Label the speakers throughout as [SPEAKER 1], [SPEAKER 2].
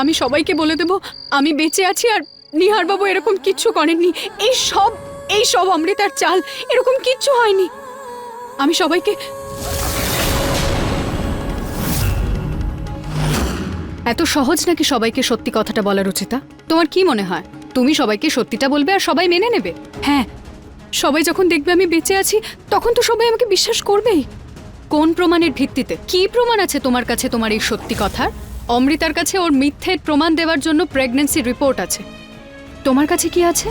[SPEAKER 1] আমি সবাইকে বলে দেব আমি বেঁচে আছি আর নিহার বাবু এরকম কিচ্ছু করেননি। এই সব অমৃতার চাল, এরকম কিচ্ছু হয়নি। আমি সবাইকে এত সহজ নাকি সবাইকে সত্যি কথাটা বলা রুচিতা? তোমার কি মনে হয় তুমি সবাইকে সত্যিটা বলবে আর সবাই মেনে নেবে? হ্যাঁ, সবাই যখন দেখবে আমি বেঁচে আছি তখন তো সবাই আমাকে বিশ্বাস করবেই। কোন প্রমাণের ভিত্তিতে? কি প্রমাণ আছে তোমার কাছে তোমার এই সত্যি কথার? অমৃতার কাছে ওর মিথ্যের প্রমাণ দেওয়ার জন্য প্রেগন্যান্সি রিপোর্ট আছে। তোমার কাছে কি আছে?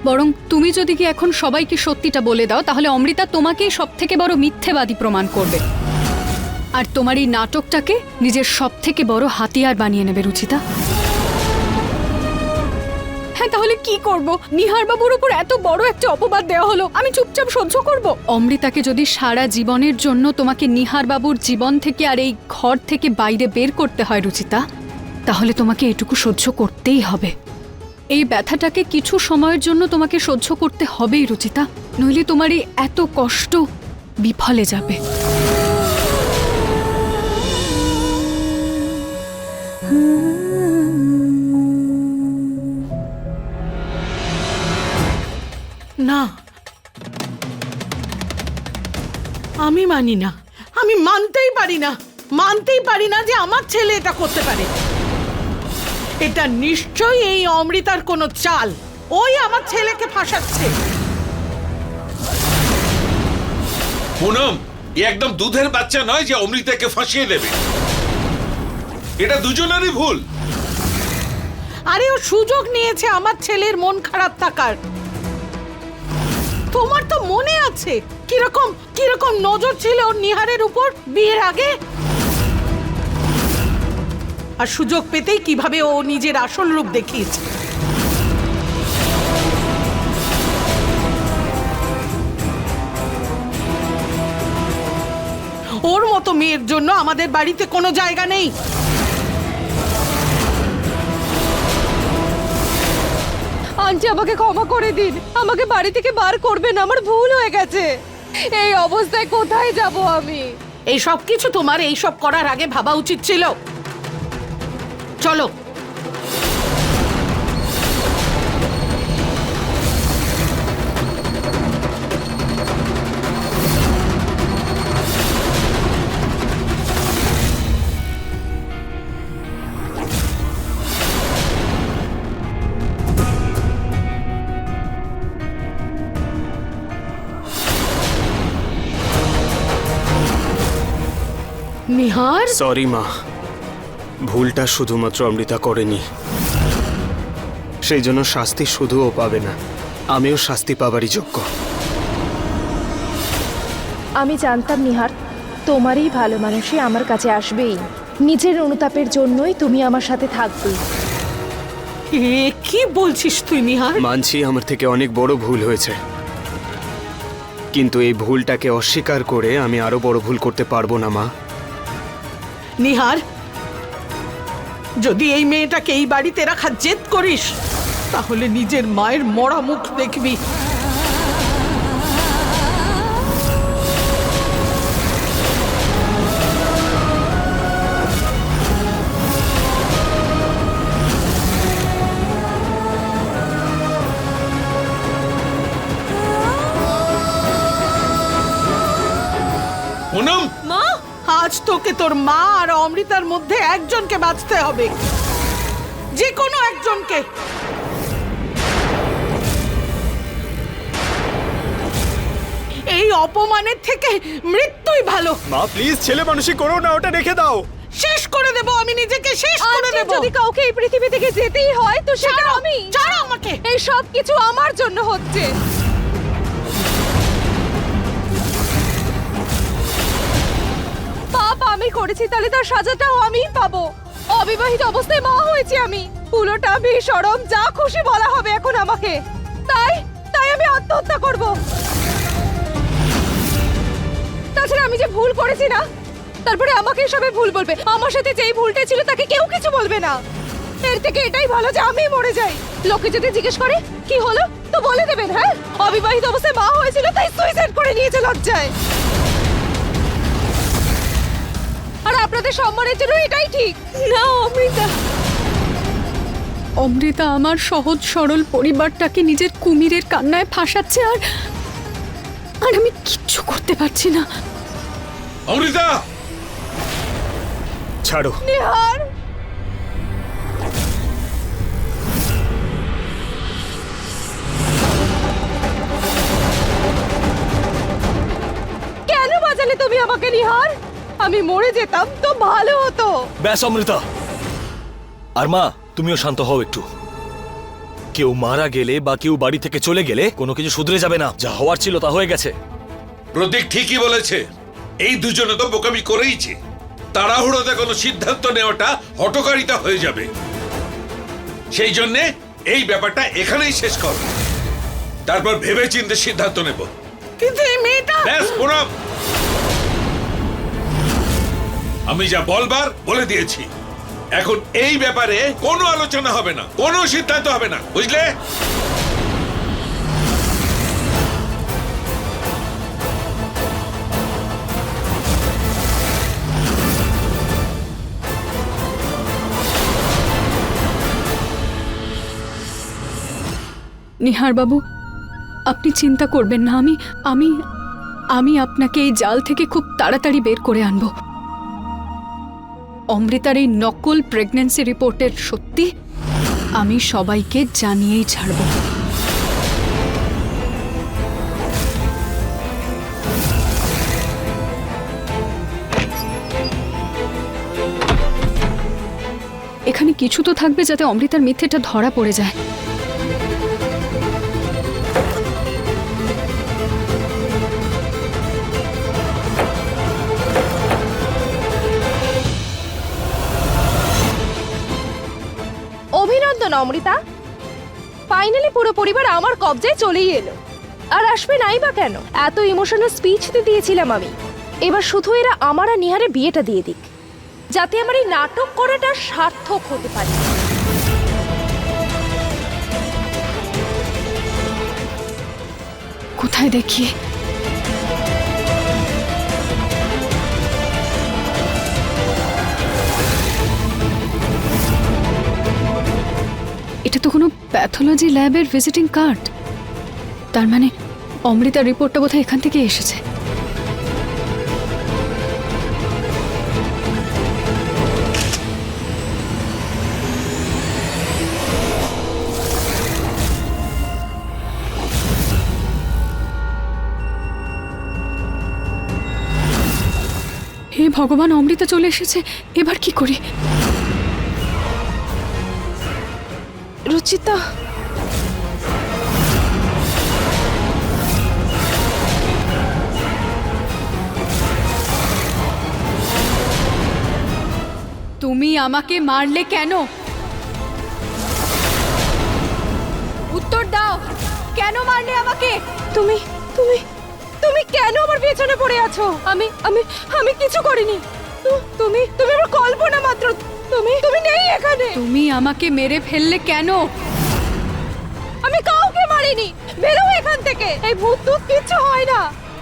[SPEAKER 1] বরং তুমি যদি কি এখন সবাইকে সত্যিটা বলে দাও তাহলে অমৃতা তোমাকেই সবথেকে বড় মিথ্যেবাদী প্রমাণ করবে আর তোমার এই নাটকটাকে নিজের সবথেকে বড় হাতিয়ার বানিয়ে নেবে রুচিতা। হ্যাঁ, তাহলে কি করব? নিহার বাবুর উপর এত বড় একটা অপবাদ দেওয়া হলো, আমি চুপচাপ সহ্য করব? অমৃতাকে যদি সারা জীবনের জন্য তোমাকে নিহার বাবুর জীবন থেকে আর এই ঘর থেকে বাইরে বের করতে হয় রুচিতা, তাহলে তোমাকে এটুকু সহ্য করতেই হবে। এই ব্যথাটাকে কিছু সময়ের জন্য তোমাকে সহ্য করতে হবেই রুচিতা, নইলে তোমার এই এত কষ্ট বিফলে যাবে।
[SPEAKER 2] না, আমি মানি না। আমি মানতেই পারি না যে আমার ছেলে এটা করতে পারে। এটা নিশ্চয়ই এই অমৃতার কোনো চাল। ওই আমার ছেলেকে ফাঁসাচ্ছে।
[SPEAKER 3] পুনম, এ একদম দুধের বাচ্চা নয় যে অমৃতাকে ফাঁসিয়ে দেবে। এটা দুজনেরই ভুল।
[SPEAKER 2] আরে ও সুযোগ নিয়েছে আমার ছেলের মন খারাপ থাকার। তোমার তো মনে আছে কিরকম নজর ছিল ওর নিহারের উপর বিয়ের আগে। আর সুযোগ পেতেই কিভাবে ও নিজের আসল রূপ দেখিয়েছে। ওর মতো মেয়ের জন্য আমাদের বাড়িতে কোনো জায়গা নেই।
[SPEAKER 4] আন্টি, আমাকে ক্ষমা করে দিন, আমাকে বাড়ি থেকে বার করবেন, আমার ভুল হয়ে গেছে। এই অবস্থায় কোথায় যাব আমি?
[SPEAKER 2] এই সব কিছু তোমার এই সব করার আগে ভাবা উচিত ছিল। চলো। নিহার,
[SPEAKER 5] সরি মা, ভুলটা শুধুমাত্র অমৃতা করেনি, সেই জন্য শাস্তি শুধুও পাবে না, আমিও শাস্তি পাবারই যোগ্য।
[SPEAKER 6] আমি জানতাম নিহার, তোমারই ভালো মানুষই আমার কাছে আসবেই। নিজের অনুতাপের জন্যই তুমি আমার সাথে থাকবে।
[SPEAKER 2] কি বলছিস তুই নিহার?
[SPEAKER 5] মানছি আমার থেকে অনেক বড় ভুল হয়েছে, কিন্তু এই ভুলটাকে অস্বীকার করে আমি আরো বড় ভুল করতে পারবো না মা।
[SPEAKER 2] নিহার, যদি এই মেয়েটাকে এই বাড়িতে রাখার জেদ করিস তাহলে নিজের মায়ের মরা মুখ দেখবি।
[SPEAKER 3] পুনম,
[SPEAKER 4] মা,
[SPEAKER 2] আজ তোকে তোর মা আর অমৃতার মধ্যে একজনকে বাঁচতে হবে, যে কোনো একজনকে। এই অপমানের থেকে মৃত্যুই ভালো।
[SPEAKER 5] মা প্লিজ, ছেলে মানুষই করো না, ওটা রেখে দাও।
[SPEAKER 2] শেষ করে দেব আমি, নিজেকে শেষ করে
[SPEAKER 4] আন্টি,
[SPEAKER 2] দেব।
[SPEAKER 4] যদি কাউকে এই পৃথিবী থেকে যেতেই হয় তো সেটা
[SPEAKER 2] ছাড়ো,
[SPEAKER 4] আমি।
[SPEAKER 2] ছাড়ো আমাকে।
[SPEAKER 4] এই সব কিছু আমার জন্য হচ্ছে। পাপ আমি করেছি, তাহলে তার সাজাটাও আমিই পাবো। অবিবাহিত অবস্থায় মা হয়েছি আমি, পুরোটা বেশরম, যা খুশি বলা হবে এখন আমাকে। তাই তাই আমি আত্মহত্যা করব। তাছাড়া আমি যে ভুল করেছি না, তারপরে আমাকে সবাই ভুল বলবে। আমার সাথে যেই ভুলটা ছিল তাকে কেউ কিছু বলবে না। এর থেকে এটাই ভালো যে আমি মরে যাই। লোকে যদি জিজ্ঞেস করে কি হলো তো বলে দেবেন, হ্যাঁ অবিবাহিত অবস্থায় মা হয়েছিল তাই সুইসাইড করে নিয়েছে লজ্জায়। আর আপনাদের সম্মানের জন্য এটাই ঠিক। না অমৃতা,
[SPEAKER 1] অমৃতা আমার সহজ সরল পরিবারটাকে নিজের কুমিরের কান্নায় ফাঁসাচ্ছে, আর আর আমি কিচ্ছু করতে পারছি না।
[SPEAKER 3] অমৃতা,
[SPEAKER 5] ছাড়ো।
[SPEAKER 4] নিহার কেন বাজালে তুমি আমাকে? নিহার, আমি মরে যেতাম তো ভালো হতো।
[SPEAKER 7] ব্যাস অমৃতা, আর মা তুমিও শান্ত হও একটু। কেউ মারা গেলে বা কেউ বাড়ি থেকে চলে গেলে কোনো কিছু শুধরে যাবে না। যা হওয়ার ছিল তা হয়ে গেছে।
[SPEAKER 3] প্রতীক ঠিকই বলেছে, এই দুজনে তো বোকামি করেইছে। তাড়াহুড়োতে কোনো সিদ্ধান্ত নেওয়াটা হঠকারিতা হয়ে যাবে। সেই জন্যে এই ব্যাপারটা এখানেই শেষ কর, তারপর ভেবে চিন্তে সিদ্ধান্ত নেব।
[SPEAKER 2] কিন্তু এই মেয়েটা,
[SPEAKER 3] ব্যাস পুনম, আমি যা বলবার বলে দিয়েছি। এখন এই ব্যাপারে কোনো আলোচনা হবে না, কোনো সিদ্ধান্ত হবে না, বুঝলে?
[SPEAKER 1] নিহার বাবু, আপনি চিন্তা করবেন না। আমি আমি আমি আপনাকে এই জাল থেকে খুব তাড়াতাড়ি বের করে আনব। অমৃতার এই নকল প্রেগন্যান্সি রিপোর্টের সত্যি আমি সবাইকে জানিয়েই ছাড়ব। এখানে কিছু তো থাকবে যাতে অমৃতার মিথ্যেটা ধরা পড়ে যায়।
[SPEAKER 4] অভিনন্দন অমৃতা, ফাইনালি পুরো পরিবার আমার কবজায় চলেই এলো। আর আসবে নাই বা কেন? এত ইমোশনাল স্পিচ দিয়েছিলাম আমি। এবার শুধু এরা আমার আর নিহারের বিয়েটা দিয়ে দিক, যাতে আমার এই নাটক করাটা সার্থক হতে পারে।
[SPEAKER 1] কোথায় দেখি? এটা তো কোনো প্যাথোলজি ল্যাবের ভিজিটিং কার্ড। তার মানে অমৃতার রিপোর্টটা বোধহয় এখান থেকে এসেছে। হে ভগবান, অমৃতা চলে এসেছে। এবার কি করি?
[SPEAKER 4] রুচিতা,
[SPEAKER 1] তুমি আমাকে মারলে কেন? উত্তর দাও, কেন মারলে আমাকে?
[SPEAKER 4] তুমি তুমি তুমি কেন আমার পেছনে পড়ে আছো? আমি আমি আমি কিছু করিনি। তুমি তুমি আমার কল্পনা মাত্র। তুমি তুমি নেই এখানে।
[SPEAKER 1] তুমি আমাকে মেরে ফেললে কেন?
[SPEAKER 4] আমি কাউকে মারিনি। বেরো এখান থেকে। এই ভূত টুত কিচ্ছু হয় না।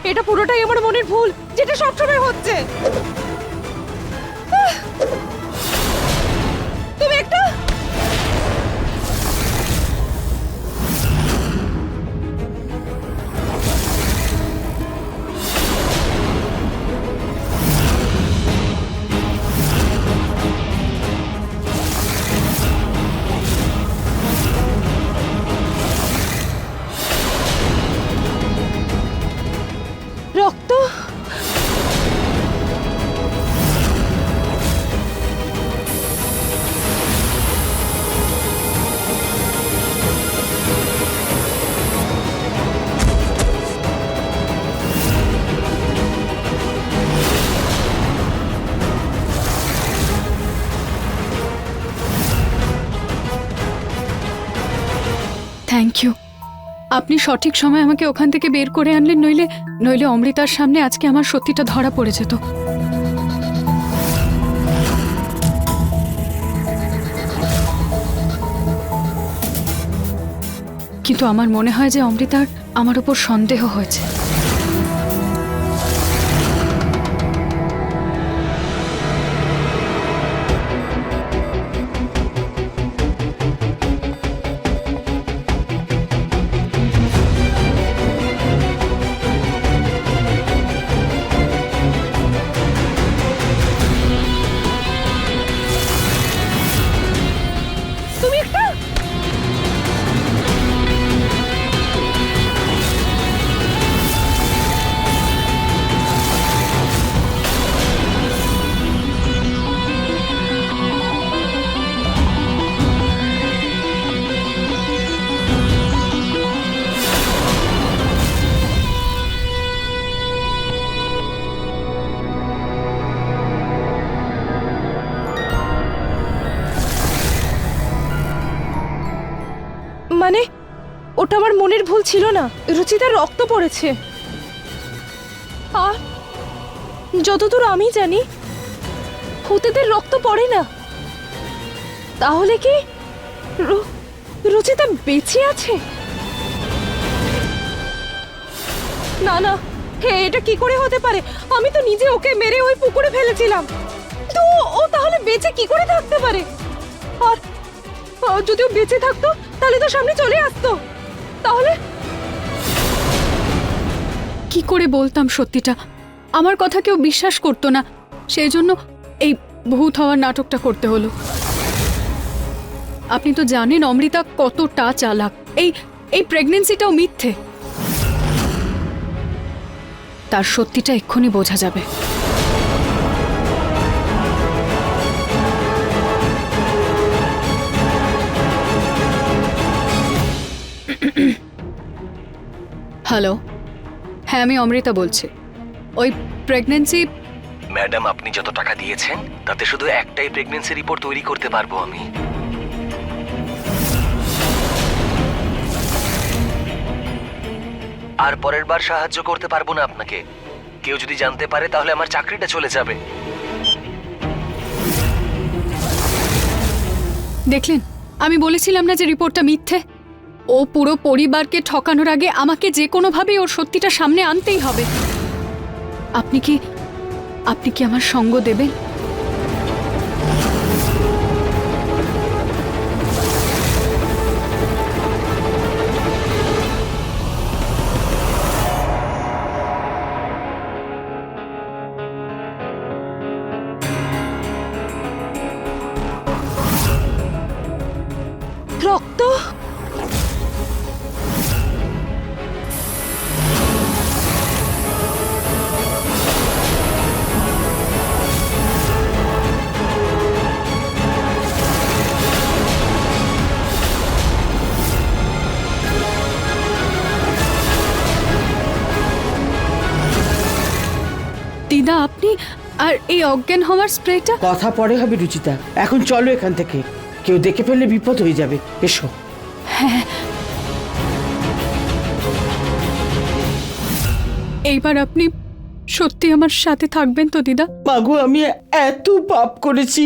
[SPEAKER 4] এটা পুরোটাই আমার মনের ভুল, যেটা সবসময় হচ্ছে। তুমি একটা রক্ত।
[SPEAKER 1] Thank you. আপনি সঠিক সময় আমাকে ওখান থেকে বের করে আনলেন, নইলে নইলে অমৃতার সামনে আজকে আমার সত্যিটা ধরা পড়ে যেত। কিন্তু আমার মনে হয় যে অমৃতার আমার উপর সন্দেহ হয়েছে।
[SPEAKER 4] ওটা আমার মনের ভুল ছিল না, রুচিতার রক্ত পড়েছে। আর যতদূর আমি জানি ভূতেদের রক্ত পড়ে না। তাহলে কি রুচিতা বেঁচে আছে? না না, হ্যাঁ, এটা কি করে হতে পারে? আমি তো নিজে ওকে মেরে ওই পুকুরে ফেলেছিলাম, তো ও তাহলে বেঁচে কি করে থাকতে পারে? আর যদি ও বেঁচে থাকতো তাহলে তো সামনে চলে আসতো। তাহলে
[SPEAKER 1] কি করে বলতাম সত্যিটা? আমার কথা কেউ বিশ্বাস করতো না, সেই জন্য এই ভূত হওয়ার নাটকটা করতে হলো। আপনি তো জানেন অমৃতা কতটা চালাক। এই প্রেগন্যান্সিটাও মিথ্যে। তার সত্যিটা এক্ষুনি বোঝা যাবে। হ্যালো, হ্যাঁ আমি অমৃতা বলছি। ওই প্রেগন্যান্সি,
[SPEAKER 8] ম্যাডাম, আপনি যত টাকা দিয়েছেন তাতে শুধু একটাই প্রেগন্যান্সি রিপোর্ট তৈরি করতে পারবো আমি। আর পরের বার সাহায্য করতে পারবো না আপনাকে। কেউ যদি জানতে পারে তাহলে আমার চাকরিটা চলে যাবে।
[SPEAKER 1] দেখলেন আমি বলেছিলাম না যে রিপোর্টটা মিথ্যে? ও পুরো পরিবারকে ঠকানোর আগে আমাকে যে কোনোভাবেই ওর সত্যিটা সামনে আনতেই হবে। আপনি কি আমার সঙ্গ দেবেন?
[SPEAKER 4] রক্ত?
[SPEAKER 1] দিদা আপনি আর এই অজ্ঞান হওয়ার স্প্রেটা?
[SPEAKER 2] কথা পরে হবে রুচিতা, এখন চলো এখান থেকে। কেউ দেখে ফেললে বিপদ হয়ে যাবে। এসো।
[SPEAKER 1] এইবার আপনি সত্যি আমার সাথে থাকবেন তো দিদা?
[SPEAKER 2] মাগো, আমি এত পাপ করেছি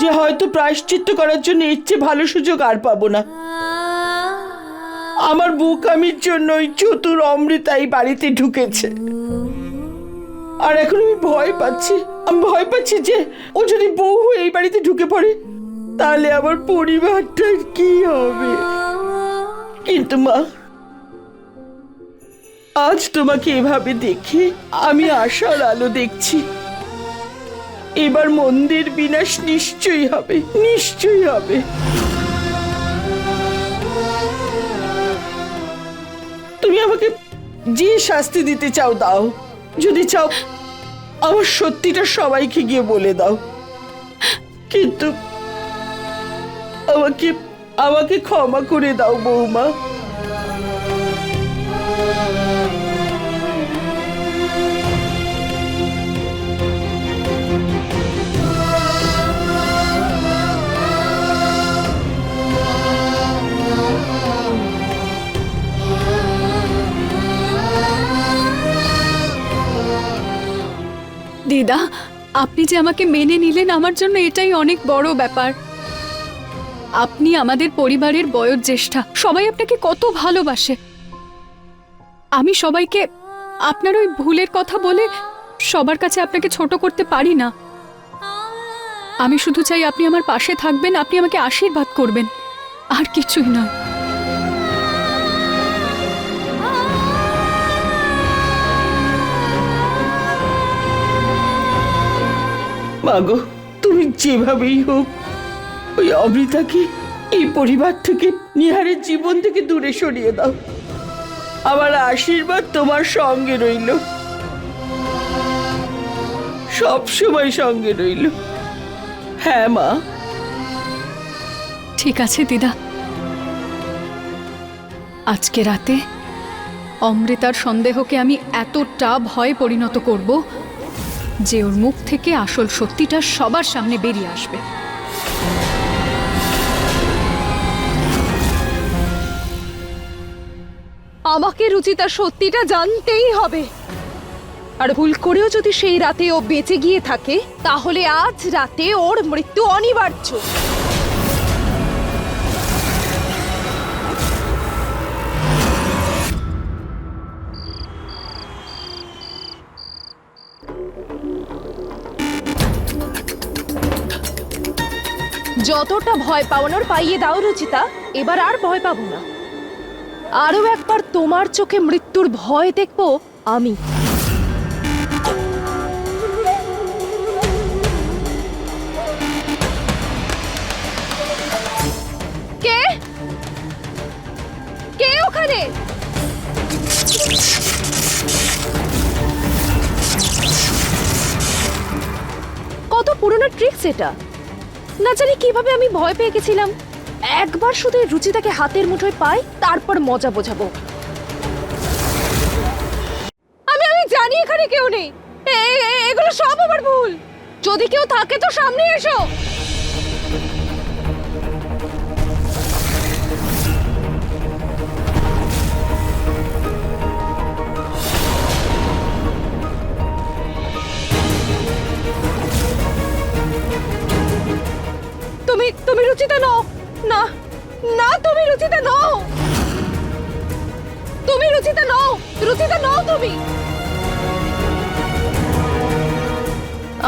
[SPEAKER 2] যে হয়তো প্রায়শ্চিত্ত করার জন্য ইচ্ছে ভালো সুযোগ আর পাবো না। আমার বোকামির জন্য ওই চতুর অমৃতা এই বাড়িতে ঢুকেছে। আর এখন আমি ভয় পাচ্ছি যে ও যদি বউ হয়ে এই বাড়িতে ঢুকে পড়ে তাহলে আমার পরিবারটার কি হবে। কিন্তু মা, আজ তোমাকে এভাবে দেখে আমি আশার আলো দেখছি। এবার মন্দির বিনাশ নিশ্চয়ই হবে, নিশ্চয়ই হবে। তুমি আমাকে যে শাস্তি দিতে চাও দাও, যদি চাও আমার সত্যিটা সবাইকে গিয়ে বলে দাও, কিন্তু আমাকে ক্ষমা করে দাও বৌমা।
[SPEAKER 1] দিদা আপনি যে আমাকে মেনে নিলেন আমার জন্য এটাই অনেক বড় ব্যাপার। আপনি আমাদের পরিবারের বয়োজ্যেষ্ঠা, সবাই আপনাকে কত ভালোবাসে। আমি সবাইকে আপনার ওই ভুলের কথা বলে সবার কাছে আপনাকে ছোট করতে পারি না। আমি শুধু চাই আপনি আমার পাশে থাকবেন, আপনি আমাকে আশীর্বাদ করবেন, আর কিছুই নয়।
[SPEAKER 2] মাগো, তুমি যেভাবেই হোক ওই অমৃতাকে এই পরিবার থেকে, নিহারের জীবন থেকে দূরে সরিয়ে দাও। আমার আশীর্বাদ তোমার সঙ্গে রইল, সব সময় সঙ্গে রইল। হ্যাঁ মা।
[SPEAKER 1] ঠিক আছে দিদা, আজকে রাতে অমৃতার সন্দেহকে আমি এতটা ভয়ে পরিণত করব যে ওর মুখ থেকে আসল সত্যিটা সবার সামনে বেরিয়ে আসবে।
[SPEAKER 4] আমাকে রুচিতার সত্যিটা জানতেই হবে। আর ভুল করেও যদি সেই রাতে ও বেঁচে গিয়ে থাকে, তাহলে আজ রাতে ওর মৃত্যু অনিবার্য। যতটা ভয় পাওয়ানোর পাইয়ে দাও রুচিতা, এবার আর ভয় পাবো না। আরো একবার তোমার চোখে মৃত্যুর ভয় দেখবো আমি। কে কে ওখানে? কত পুরনো ট্রিক্স এটা! না জানি কিভাবে আমি ভয় পেয়ে গেছিলাম। একবার শুধু এই রুচিতাকে হাতের মুঠোয় পাই, তারপর মজা বোঝাবো। আমি জানি এখানে কেউ নেই। এগুলো সব আমার ভুল। যদি কেউ থাকে তো সামনে এসো। তুমি রুচিতা নও। না না, তুমি রুচিতা নও। তুমি রুচিতা নও। রুচিতা নও তুমি।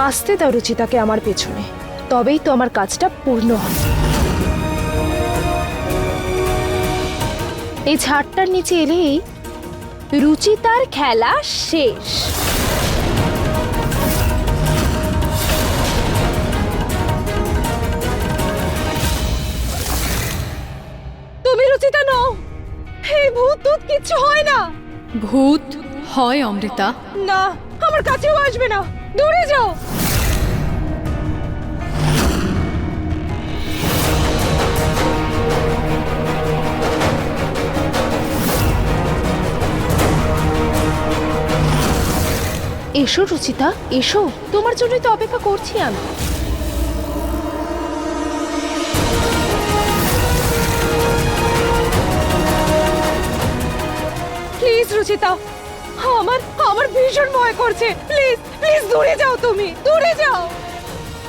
[SPEAKER 4] আসতে দাও রুচিতাকে আমার পেছনে, তবেই তো আমার কাজটা পূর্ণ হবে। এই ঝাড়টার নিচে এলেই রুচিতার খেলা শেষ। তুমি রুচিতা নও। এই ভূত কিচ্ছু হয় না।
[SPEAKER 1] ভূত হয় অমৃতা।
[SPEAKER 4] না, আমার কাছেও আসবে না। দূরে যাও। এসো রুচিতা, এসো। তোমার জন্যই তো অপেক্ষা করছি আমি। প্লিজ রুচিতা, আমার ভীষণ ভয় করছে। প্লিজ প্লিজ দূরে যাও। তুমি দূরে যাও।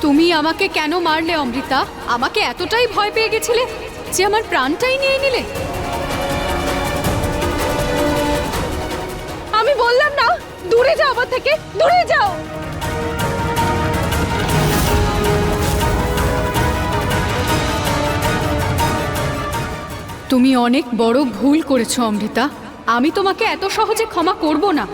[SPEAKER 1] তুমি আমাকে কেন মারলে অমৃতা? আমাকে এতটাই ভয় পেয়ে গেছিলে যে আমার প্রাণটাই নিয়ে নিলে?
[SPEAKER 4] আমি বললাম না, দূরে যাও আমার থেকে, দূরে যাও।
[SPEAKER 1] তুমি অনেক বড় ভুল করেছো অমৃতা। আমি তোমাকে এত সহজে ক্ষমা করব না।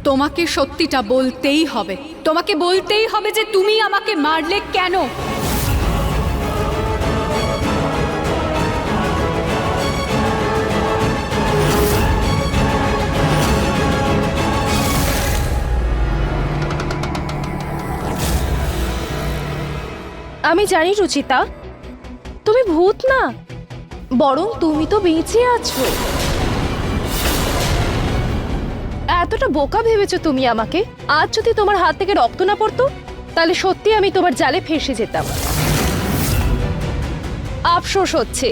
[SPEAKER 1] তোমাকে সত্যিটা বলতেই হবে। তোমাকে বলতেই হবে যে তুমি আমাকে মারলে কেন।
[SPEAKER 4] আমি জানি রুচিতা, তুমি ভূত না, বরং তুমি তো বেঁচে আছো। এতটা বোকা ভেবেছো তুমি আমাকে? আজ যদি তোমার হাত থেকে রক্ত না পড়তো, তাহলে সত্যি আমি তোমার জালে ফেঁসে যেতাম। আফসোস হচ্ছে,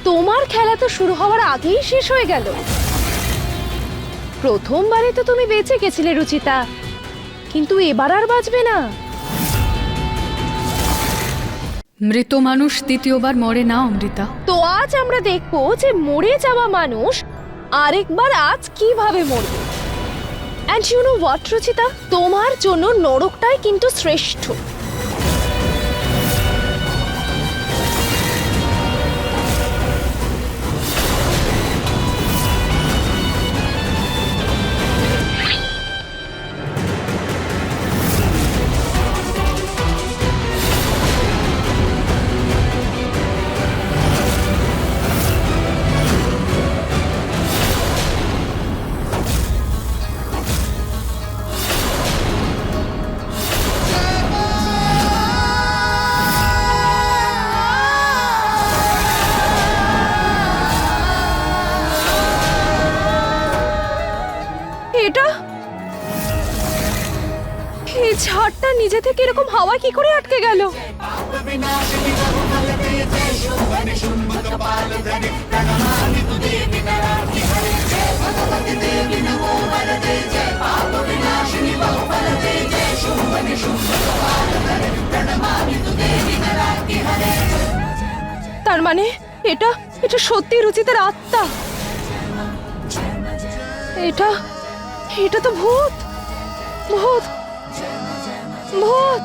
[SPEAKER 4] তোমার খেলা তো শুরু হওয়ার আগেই শেষ হয়ে গেল। প্রথমবারে তো তুমি বেঁচে গেছিলে রুচিতা, কিন্তু এবার আর বাঁচবে না।
[SPEAKER 1] মৃত মানুষ দ্বিতীয়বার মরে না অমৃতা।
[SPEAKER 4] তো আজ আমরা দেখবো যে মরে যাওয়া মানুষ আরেকবার আজ কিভাবে মরবে। And you know what Ruchita, তোমার জন্য নরকটাই কিন্তু শ্রেষ্ঠ। এটা এই ঝাড়টা নিজে থেকে এরকম হাওয়া কি করে আটকে গেল? তার মানে এটা এটা সত্যি রুচিতার আত্মা। এটা এটা তো ভূত, ভূত, ভূত।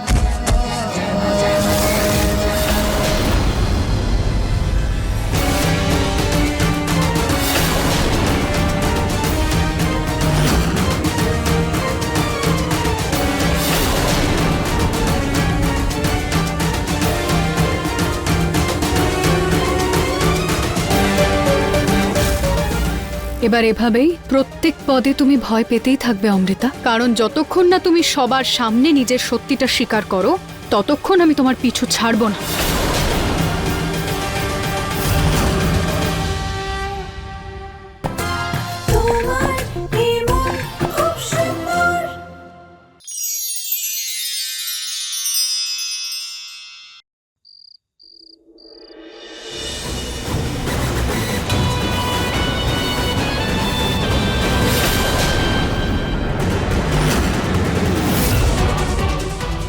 [SPEAKER 1] এবার এভাবেই প্রত্যেক পদে তুমি ভয় পেতেই থাকবে অমৃতা, কারণ যতক্ষণ না তুমি সবার সামনে নিজের সত্যিটা স্বীকার করো ততক্ষণ আমি তোমার পিছু ছাড়বো না।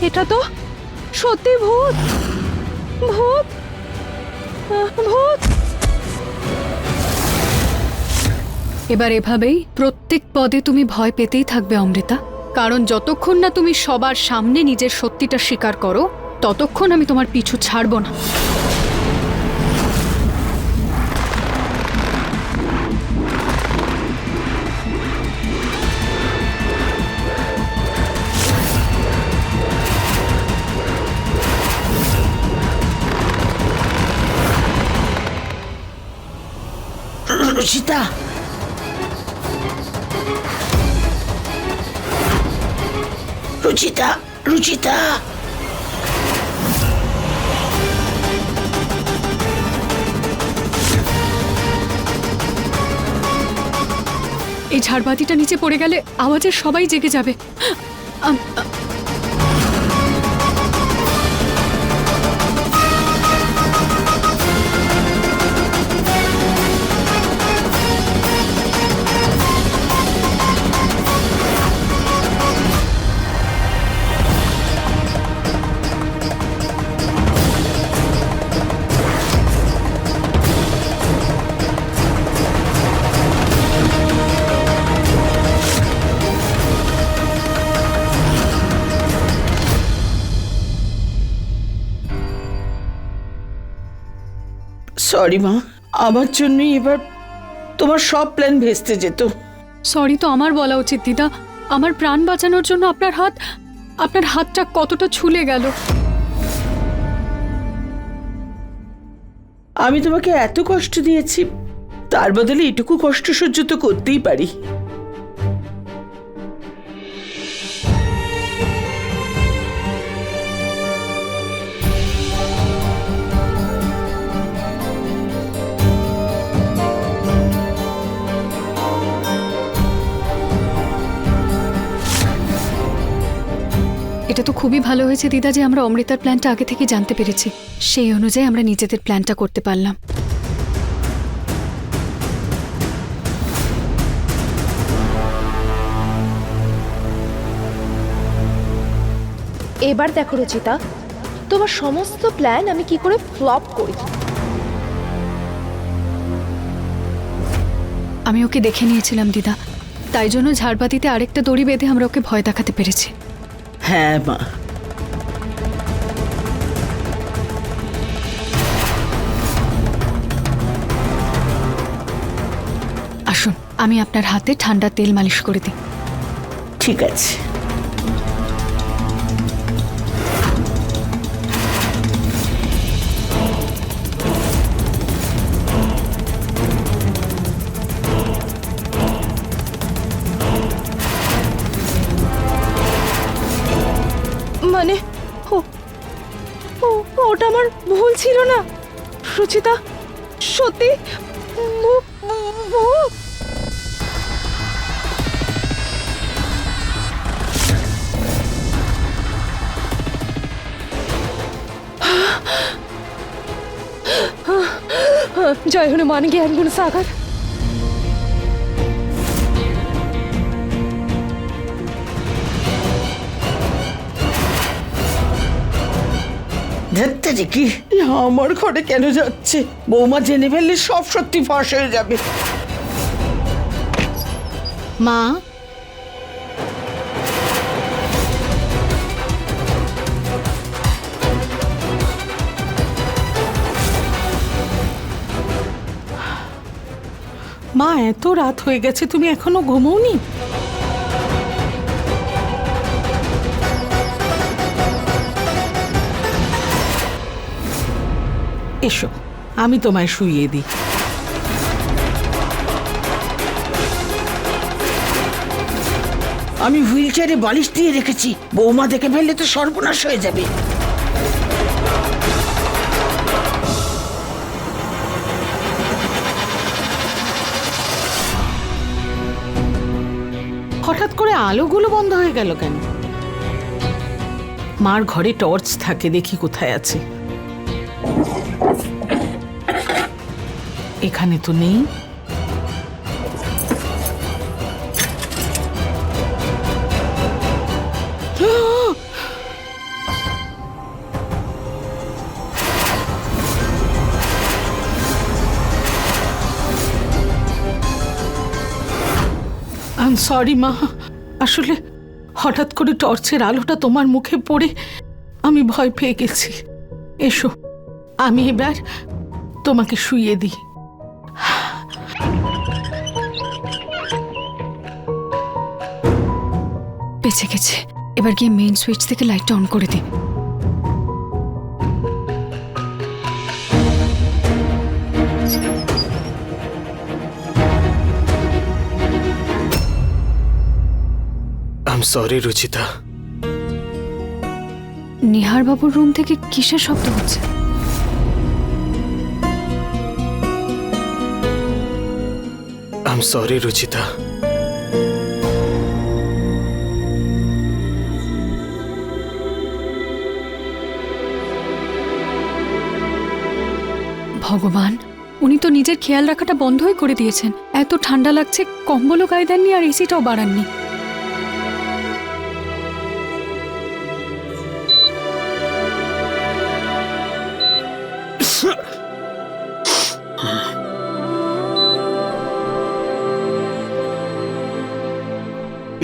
[SPEAKER 4] এটা তো সত্যি ভূত, ভূত, ভূত।
[SPEAKER 1] এবার এভাবেই প্রত্যেক পদে তুমি ভয় পেতেই থাকবে অমৃতা, কারণ যতক্ষণ না তুমি সবার সামনে নিজের সত্যিটা স্বীকার করো ততক্ষণ আমি তোমার পিছু ছাড়বো না।
[SPEAKER 2] রুচিতা, রুচিতা, রুচিতা।
[SPEAKER 1] এই ঝাড়বাতিটা নিচে পড়ে গেলে আওয়াজে সবাই জেগে যাবে।
[SPEAKER 2] সরি মা, আমার জন্যই এবার তোমার সব প্ল্যান ভেস্তে যেত।
[SPEAKER 1] সরি তো আমার বলা উচিত দিদা, আমার প্রাণ বাঁচানোর জন্য আপনার হাতটা কতটা ছুলে গেল।
[SPEAKER 2] আমি তোমাকে এত কষ্ট দিয়েছি, তার বদলে এটুকু কষ্ট সহ্য তো করতেই পারি।
[SPEAKER 1] এটা তো খুবই ভালো হয়েছে দিদা যে আমরা অমৃতার প্ল্যানটা আগে থেকে জানতে পেরেছি, সেই অনুযায়ী আমরা নিজেদের প্ল্যানটা করতে পারলাম।
[SPEAKER 6] এবার দেখো রুচিতা, তোমার সমস্ত প্ল্যান আমি কি করে ফ্লপ করি।
[SPEAKER 1] আমি ওকে দেখে নিয়েছিলাম দিদা, তাই জন্য ঝাড়বাতিতে আরেকটা দড়ি বেঁধে আমরা ওকে ভয় দেখাতে পেরেছি।
[SPEAKER 2] হ্যাঁ মা,
[SPEAKER 1] আসুন আমি আপনার হাতে ঠান্ডা তেল মালিশ করে দিই।
[SPEAKER 2] ঠিক আছে।
[SPEAKER 4] মানে ওটা আমার ভুল ছিল না সুচিতা, সত্যি ভূত। জয় হনুমান জ্ঞান গুণ সাগর।
[SPEAKER 2] ধরতে কি আমার ঘরে কেন যাচ্ছে? বৌমা জেনে ফেললে সব সত্যি ফাঁস হয়ে যাবে। মা, মা, এত রাত হয়ে গেছে, তুমি এখনো ঘুমোওনি? এসো, আমি তোমায় শুইয়ে দিই। আমি হুইল চেয়ারে বালিশ দিয়ে রেখেছি, বৌমা দেখে ফেললে তো সর্বনাশ হয়ে যাবে। হঠাৎ করে আলোগুলো বন্ধ হয়ে গেল কেন? মার ঘরে টর্চ থাকে, দেখি কোথায় আছে। এখানে তো নেই। আই এম সরি মা, আসলে হঠাৎ করে টর্চের আলোটা তোমার মুখে পড়ে আমি ভয় পেয়ে গেছি। এসো, আমি এবার তোমাকে শুইয়ে দিই।
[SPEAKER 1] বেঁচে গেছে। এবার গিয়ে মেইন সুইচ থেকে লাইটটা অন করে দিই।
[SPEAKER 5] I am sorry Ruchita.
[SPEAKER 1] Nihar বাবুর রুম থেকে কিসের শব্দ হচ্ছে?
[SPEAKER 5] I am sorry Ruchita.
[SPEAKER 1] ভগবান, উনি তো নিজের খেয়াল রাখাটা বন্ধই করে দিয়েছেন। এত ঠান্ডা লাগছে, কম্বলও গায়ে দেননি আর এসিটাও বাড়াননি।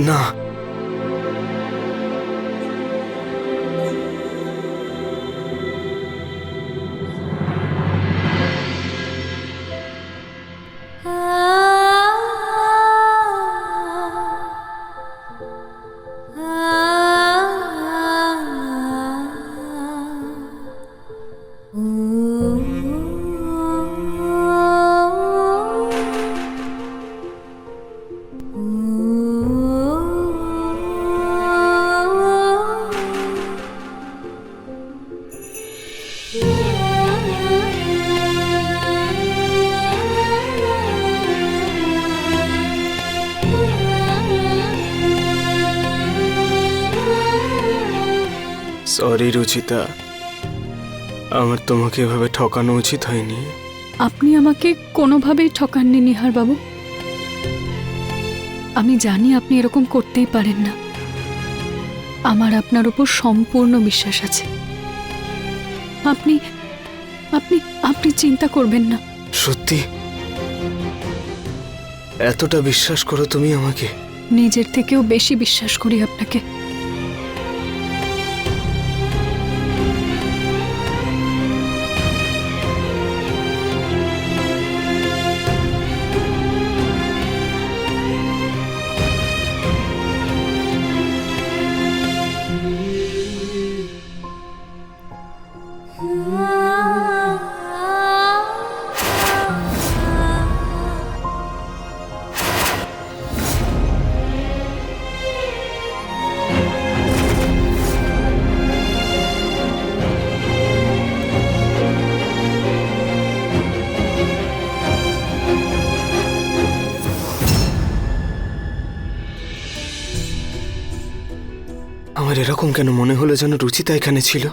[SPEAKER 5] না, সরি রুচিতা, আমার তোমাকে এভাবে ঠকানো উচিত হয়নি।
[SPEAKER 1] আপনি আমাকে কোনোভাবেই ঠকাননি নিহার বাবু। আমি জানি আপনি এরকম করতেই পারেন না। আমার আপনার উপর সম্পূর্ণ বিশ্বাস আছে। আপনি আপনি আপনি চিন্তা করবেন না।
[SPEAKER 5] সত্যি এতটা বিশ্বাস করো তুমি আমাকে?
[SPEAKER 1] নিজের থেকেও বেশি বিশ্বাস করি আপনাকে।
[SPEAKER 5] আমার এরকম কেন মনে হলো যেন রুচিতা এখানে ছিল?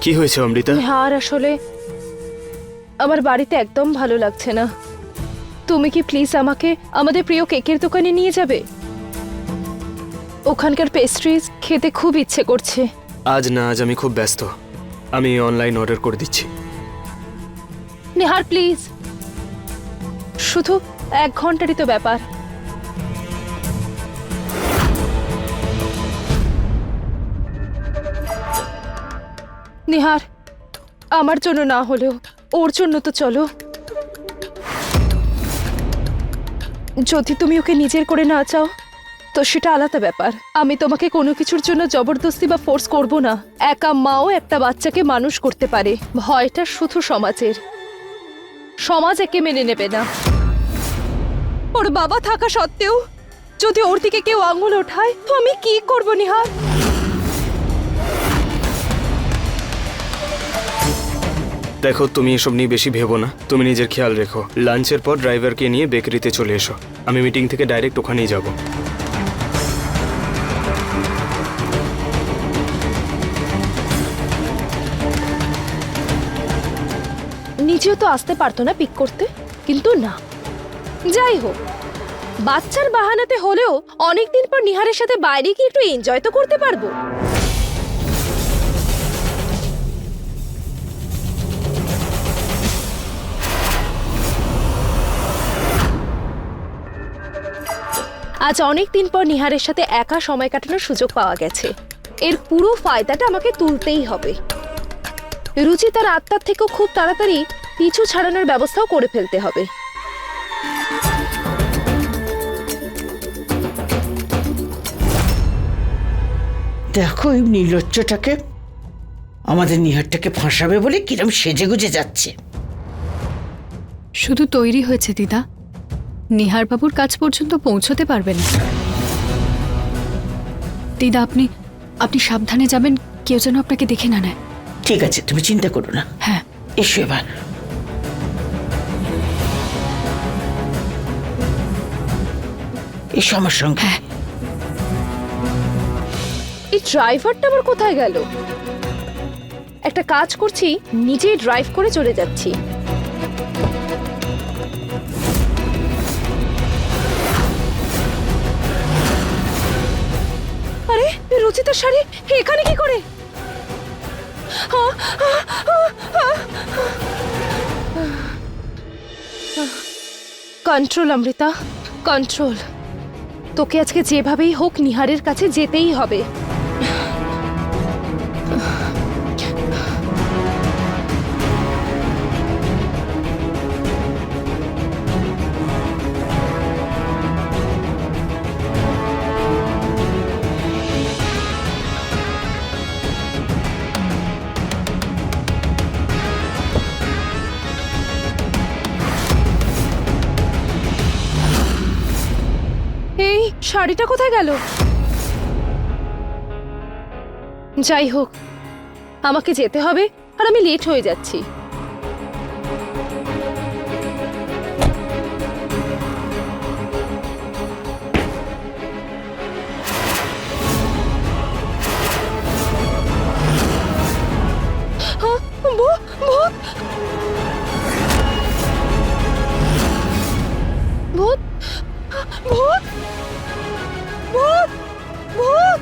[SPEAKER 5] কি হয়েছে অমৃতা?
[SPEAKER 6] নিহার, আসলে আমার বাড়িতে একদম ভালো লাগছে না। তুমি কি প্লিজ আমাকে আমাদের প্রিয় কেকের দোকানে নিয়ে যাবে? ওখানকার পেস্ট্রিজ খেতে খুব ইচ্ছে করছে।
[SPEAKER 5] আজ না, আজ আমি খুব ব্যস্ত। আমি অনলাইন অর্ডার করে দিচ্ছি।
[SPEAKER 6] নিহার প্লিজ, শুধু 1 ঘন্টারই তো ব্যাপার। নিহার, আমার জন্য না হলেও ওর জন্য তো চলো। যদি তুমি ওকে নিজের করে না চাও তো সেটা আলাদা ব্যাপার। আমি তোমাকে কোনো কিছুর জন্য জবরদস্তি বা ফোর্স করব না। একা মাও একটা বাচ্চাকে মানুষ করতে পারে। ভয়টা শুধু সমাজের। সমাজ একে মেনে নেবে না। ওর বাবা থাকা সত্ত্বেও যদি ওর দিকে কেউ আঙুল ওঠায় তো আমি কি করব নিহার?
[SPEAKER 5] দেখো, তুমি এসব নিয়ে বেশি ভেবো না। তুমি নিজের খেয়াল রেখো। লাঞ্চের পর ড্রাইভারকে নিয়ে বেকারিতে চলে এসো। আমি মিটিং থেকে ডাইরেক্ট ওখানেই যাব।
[SPEAKER 6] নিজেও তো আসতে পারতো না পিক করতে, কিন্তু না। যাই হোক, বাচ্চার বাহানাতে হলেও অনেকদিন পর নিহারের সাথে বাইরে কি একটু এনজয় তো করতে পারবো। আজ অনেক দিন পর নিহারের সাথে একা সময় কাটানোর সুযোগ পাওয়া গেছে। এর পুরো ফায়দাটা আমাকে তুলতেই হবে। রুচি তার আত্মার থেকেও খুব তাড়াতাড়ি পিছু ছাড়ানোর ব্যবস্থাও করে ফেলতে হবে।
[SPEAKER 2] দেখো এই নির্লজ্জটাকে, আমাদের নিহারটাকে ফাঁসাবে বলে কিরম সেজেগুজে যাচ্ছে।
[SPEAKER 1] শুধু তৈরি হয়েছে দিদা, নিহার বাবুর কাছ পর্যন্ত পৌঁছতে পারবে না। দিদা, আপনি সাবধানে যাবেন, কেউ যেন আপনাকে দেখে না নেয়।
[SPEAKER 2] ঠিক আছে, তুমি চিন্তা করো না।
[SPEAKER 1] হ্যাঁ।
[SPEAKER 2] এসো এবার। এসো আমার সঙ্গে।
[SPEAKER 1] হ্যাঁ।
[SPEAKER 6] এই ড্রাইভারটা আবার কোথায় গেল? একটা কাজ করছি, নিজেই ড্রাইভ করে চলে যাচ্ছি। আরে, রুচিতার শাড়ি এখানে কি করে? Control Amrita, control. তোকে আজকে যেভাবেই হোক নিহারের কাছে যেতেই হবে। এই শাড়িটা কোথায় গেল? যাই হোক, আমাকে যেতে হবে আর আমি লেট হয়ে যাচ্ছি। ভূত! ভূত! ভূত! ভূত! ভূত!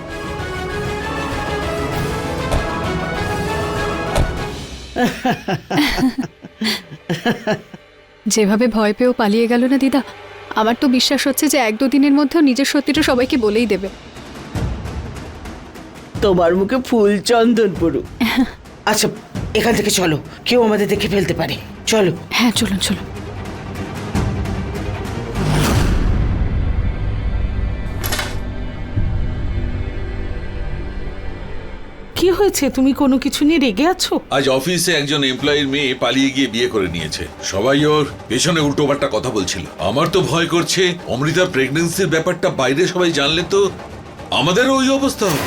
[SPEAKER 1] যেভাবে ভয় পেয়েও পালিয়ে গেল না দিদা, আমার তো বিশ্বাস হচ্ছে যে 1-2 দিনের মধ্যেও নিজের সত্যিটা সবাইকে বলেই দেবে।
[SPEAKER 2] তোমার মুখে ফুল চন্দন পুরু। আচ্ছা, এখান থেকে চলো, কেউ আমাদের দেখে ফেলতে পারে। চলো।
[SPEAKER 1] হ্যাঁ, চলুন চলুন।
[SPEAKER 2] কি হয়েছে? তুমি কোনো কিছু নিয়ে রেগে আছো?
[SPEAKER 3] আজ অফিসে একজন এমপ্লয়ির মেয়ে পালিয়ে গিয়ে বিয়ে করে নিয়েছে। সবাই ওর পেছনে উল্টোপাল্টা কথা বলছিল। আমার তো ভয় করছে অমৃতার প্রেগন্যান্সির ব্যাপারটা বাইরে সবাই জানলে তো আমাদেরও ওই অবস্থা হবে।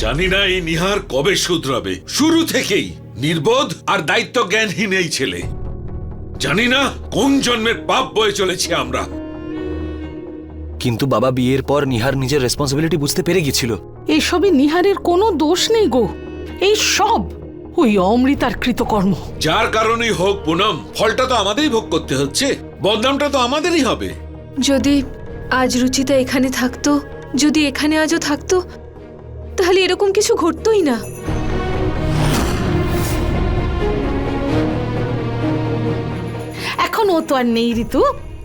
[SPEAKER 3] জানি না এই নিহার কবে শুধরাবে। শুরু থেকেই নির্বোধ আর দায়িত্ব জ্ঞানহীন এই ছেলে। জানি না কোন জন্মের পাপ বয়ে চলেছি আমরা।
[SPEAKER 7] কিন্তু বাবা বিয়ের পর নিহার নিজের রেসপন্সিবিলিটি বুঝতে পেরে গেছিল।
[SPEAKER 2] এসবে নিহারের কোনো দোষ নেই গো। এই সব ওই অমৃতার কৃতকর্ম।
[SPEAKER 3] যার কারণেই হোক পুনম, ফলটা তো আমাদেরই ভোগ করতে হচ্ছে, বদনামটা তো আমাদেরই হবে।
[SPEAKER 9] যদি আজ রুচিতা এখানে থাকতো, যদি এখানে আজও থাকতো, তাহলে এরকম কিছু ঘটতোই না।
[SPEAKER 2] এখন ও তো আর নেই ঋতু,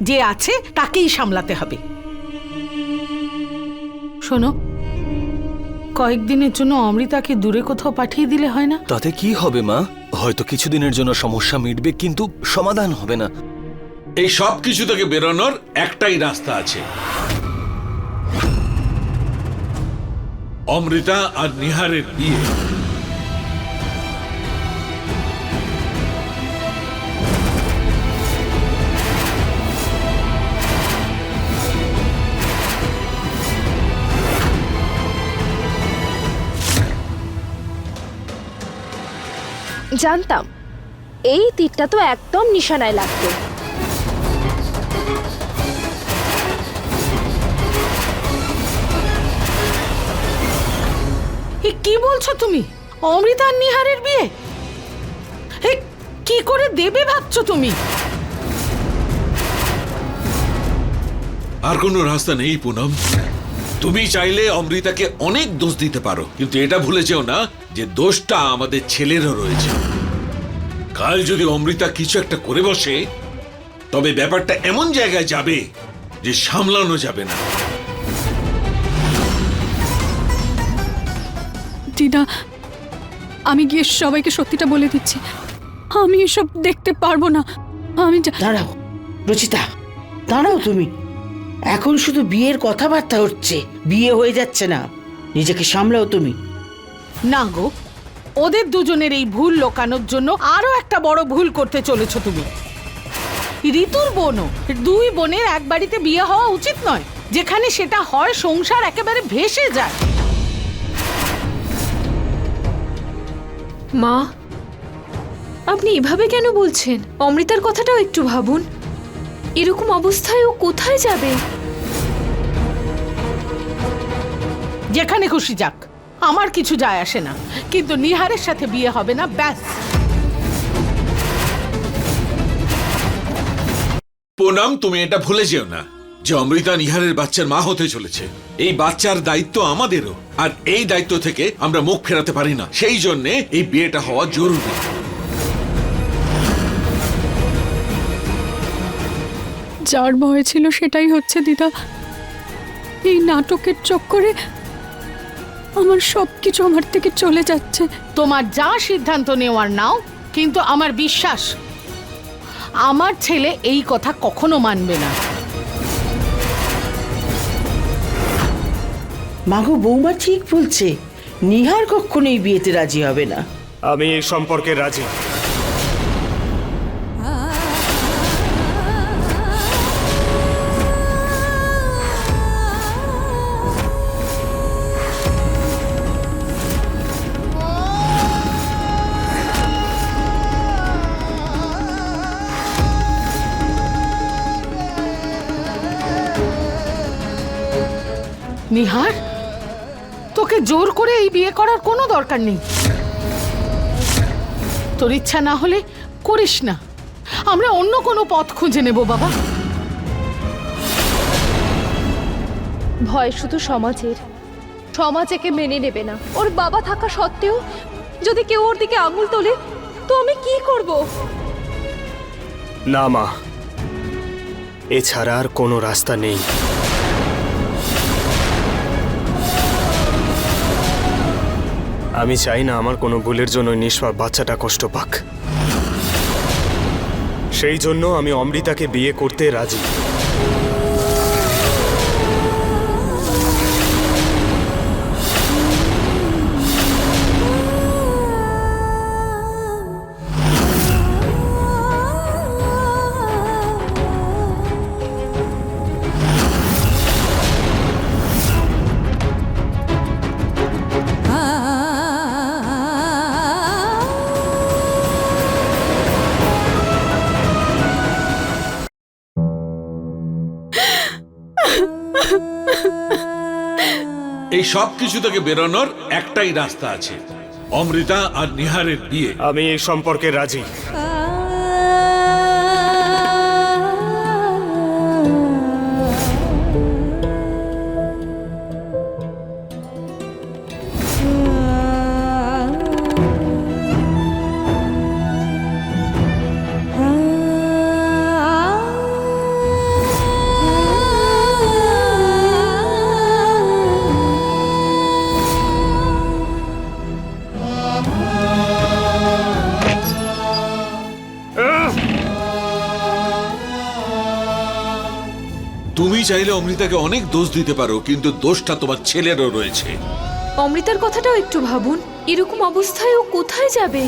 [SPEAKER 2] যে আছে তাকেই সামলাতে হবে। শোনো, কয়েকদিনের জন্য অমৃতাকে দূরে কোথাও পাঠিয়ে দিলে হয় না?
[SPEAKER 7] তাতে কি হবে মা? হয়তো কিছুদিনের জন্য সমস্যা মিটবে, কিন্তু সমাধান হবে না।
[SPEAKER 3] এই সব কিছু থেকে বেরোনোর একটাই রাস্তা আছে, অমৃতা আর নিহারের বিয়ে।
[SPEAKER 6] জানতাম এই তীরটা তো একদম নিশানায় লাগবে।
[SPEAKER 2] এ কি বলছো তুমি? অমৃতা আর নিহারের বিয়ে এ কি করে দেবে ভাবছো তুমি?
[SPEAKER 3] আর কোনো রাস্তা নেই পুনম। তুমি চাইলে অমৃতাকে অনেক দোষ দিতে পারো, কিন্তু এটা ভুলে যেও না যে দোষটা আমাদের ছেলেরও রয়েছে। কাল যদি অমৃতা কিছু একটা করে বসে, তবে ব্যাপারটা এমন জায়গায় যাবে যে সামলানো যাবে না।
[SPEAKER 1] দিদা, আমি গিয়ে সবাইকে সত্যিটা বলে দিচ্ছি। আমি এসব দেখতে পারবো না। আমি
[SPEAKER 10] দাঁড়াও রুচিতা, দাঁড়াও তুমি। এখন শুধু বিয়ের কথাবার্তা হচ্ছে, বিয়ে হয়ে যাচ্ছে না। নিজেকে সামলাও তুমি।
[SPEAKER 2] না গো, ওদের দুজনের এই ভুল লোকানোর জন্য আরো একটা বড় ভুল করতে চলেছো তুমি। ঋতুর বোনও, দুই বোনের এক বাড়িতে বিয়ে হওয়া উচিত নয়। যেখানে সেটা হয়, সংসার একেবারে ভেসে যায়।
[SPEAKER 9] মা, আপনি এভাবে কেন বলছেন? অমৃতার কথাটাও একটু ভাবুন। এরকম অবস্থায় ও কোথায় যাবে?
[SPEAKER 2] যেখানে খুশি যাক, আমার কিছু যায় আসে না, কিন্তু নিহারের সাথে বিয়ে হবে না, ব্যাস।
[SPEAKER 3] পুনম, তুমি এটা ভুলে যেও না যে অমৃতা নিহারের বাচ্চার মা হতে চলেছে। এই বাচ্চার দায়িত্ব আমাদেরও, আর এই দায়িত্ব থেকে আমরা মুখ ফেরাতে পারি না। সেই জন্য এই বিয়েটা হওয়া জরুরি।
[SPEAKER 1] যার ভয় ছিল সেটাই হচ্ছে দিদা। এই নাটকের চক্করে আমার সবকিছু আমার থেকে চলে যাচ্ছে।
[SPEAKER 2] তোমার যা সিদ্ধান্ত নেওয়ার নাও, কিন্তু আমার বিশ্বাস আমার ছেলে এই কথা কখনো মানবে না।
[SPEAKER 10] মাগো, বৌমা ঠিক বলছে। নিহার কখনো এই বিয়েতে রাজি হবে না।
[SPEAKER 5] আমি এই সম্পর্কে রাজি।
[SPEAKER 2] নিহার, তোকে জোর করে এই বিয়ে করার কোনো দরকার নেই। তোর ইচ্ছা না হলে করিস না, আমরা অন্য কোনো পথ খুঁজে নেব বাবা।
[SPEAKER 6] ভয় শুধু সমাজের। সমাজ একে মেনে নেবে না। ওর বাবা থাকা সত্ত্বেও যদি কেউ ওর দিকে আঙুল তোলে, তো আমি কি করব?
[SPEAKER 5] না মা, এছাড়া আর কোনো রাস্তা নেই। আমি চাই না আমার কোনো ভুলের জন্য নিষ্পাপ বাচ্চাটা কষ্ট পাক। সেই জন্য আমি অমৃতাকে বিয়ে করতে রাজি।
[SPEAKER 3] এই সব কিছু থেকে বেরোনোর একটাই রাস্তা আছে, অমৃতা আর নিহারের বিয়ে।
[SPEAKER 5] আমি এই সম্পর্কে রাজি।
[SPEAKER 3] তুমি চাইলে অমৃতাকে অনেক দোষ দিতে পারো, কিন্তু দোষটা তোমার ছেলেরও রয়েছে।
[SPEAKER 9] অমৃতার কথাটাও একটু ভাবুন, এরকম অবস্থায় ও কোথায় যাবে?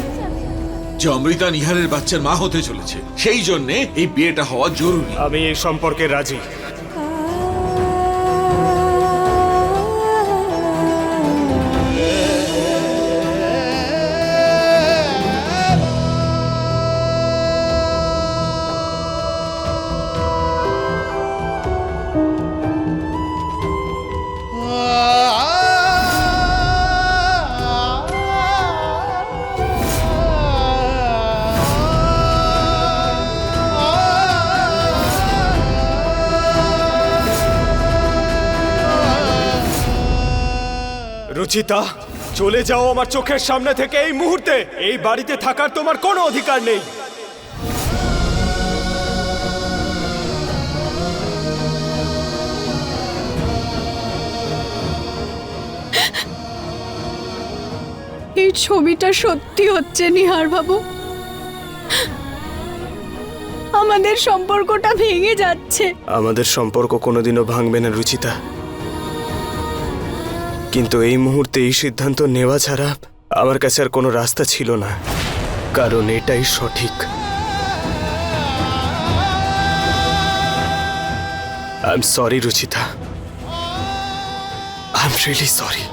[SPEAKER 3] যে অমৃতা নিহারের বাচ্চার মা হতে চলেছে, সেই জন্য এই বিয়েটা হওয়া জরুরি।
[SPEAKER 5] আমি এই সম্পর্কে রাজি। রুচিতা, চলে যাও আমার চোখের সামনে থেকে এই মুহূর্তে। এই বাড়িতে থাকার তোমার কোনো অধিকার নেই।
[SPEAKER 1] এই ছবিটা সত্যি হচ্ছে নিহার বাবু, আমাদের সম্পর্কটা ভেঙে যাচ্ছে।
[SPEAKER 5] আমাদের সম্পর্ক কোনোদিনও ভাঙবে না রুচিতা, কিন্তু এই মুহূর্তে এই সিদ্ধান্ত নেওয়া ছাড়া আমার কাছে আর কোনো রাস্তা ছিল না, কারণ এটাই সঠিক। I am sorry Ruchita, I am really sorry.